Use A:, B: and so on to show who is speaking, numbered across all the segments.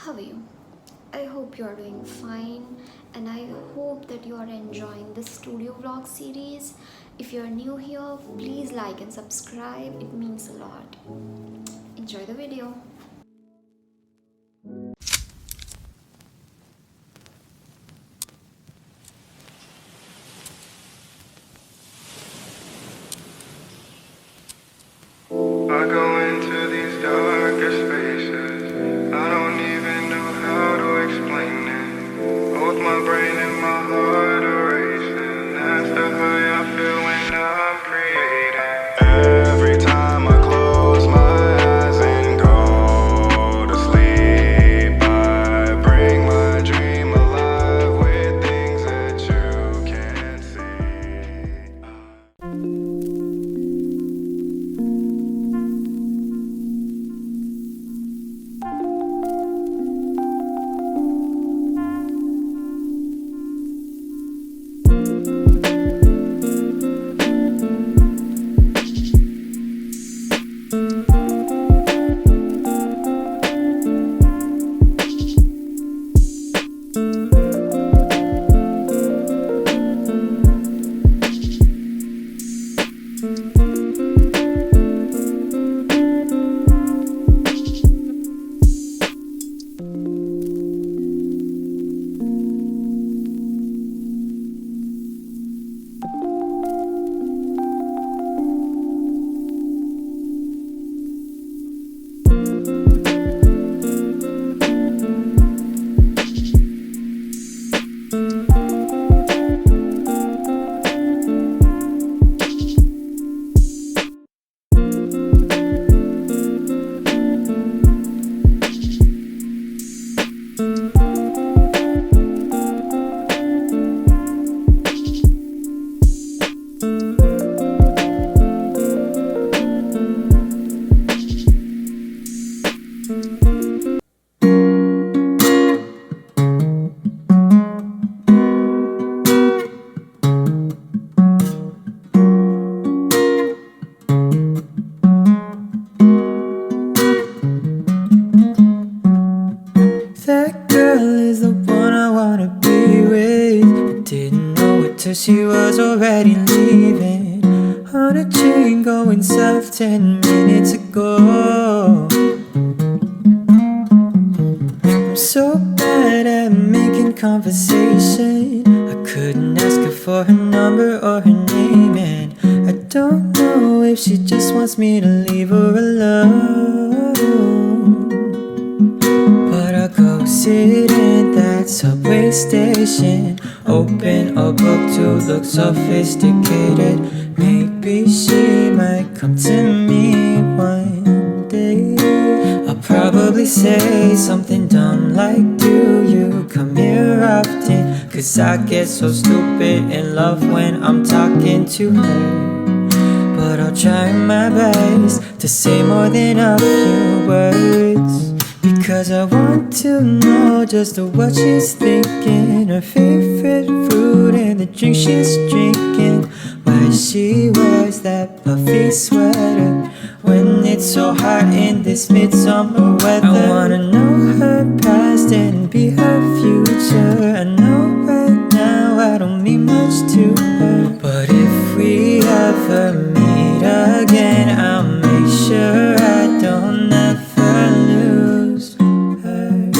A: How are you? I hope you are doing fine and I hope that you are enjoying this studio vlog series. If you are new here, please like and subscribe, it means a lot. Enjoy the video.
B: I go into these darker spaces. I don't even know how to explain it. Both my brain and my heart are racing. That's the high I feel when I'm creating. Every time I close my eyes and go to sleep, I bring my dream alive with things that you can't see.
C: That girl is the one I wanna be with. Didn't know it till she was already leaving. On a train going south 10 minutes ago. I'm so bad at making conversation. I couldn't ask her for her number or her name, and I don't know if she just wants me to leave her alone. But I'll go sit in that subway station, open a book to look sophisticated. Maybe she might come to me one day. I'll probably say something dumb like, do you come here often? Cause I get so stupid in love when I'm talking to her. But I'll try my best to say more than a few words, because I want to know just what she's thinking, her favorite food and the drink she's drinking, why she wears that puffy sweater when it's so hot in this midsummer weather. I wanna know her past and be her future. I know right now I don't mean much to her, but if we ever meet again, I'll make sure I don't ever lose her.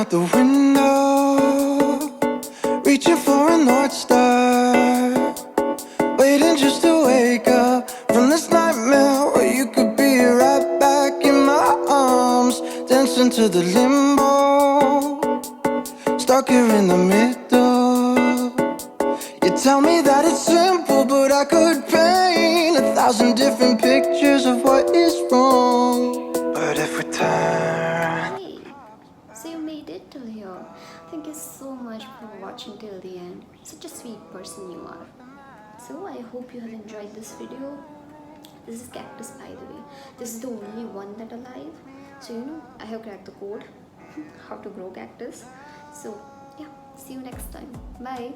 B: out the window, reaching for a North Star, waiting just to wake up from this nightmare where you could be right back in my arms, dancing to the limbo, stuck here in the middle. You tell me that it's simple, but I could paint 1,000 different pictures of what is wrong. But if we turn,
A: Hey, so you made it till here. Thank you so much for watching till the end. Such a sweet person you are. So I hope you have enjoyed this video. This is cactus, by the way. This is the only one that alive. So I have cracked the code how to grow cactus. So yeah, see you next time. Bye.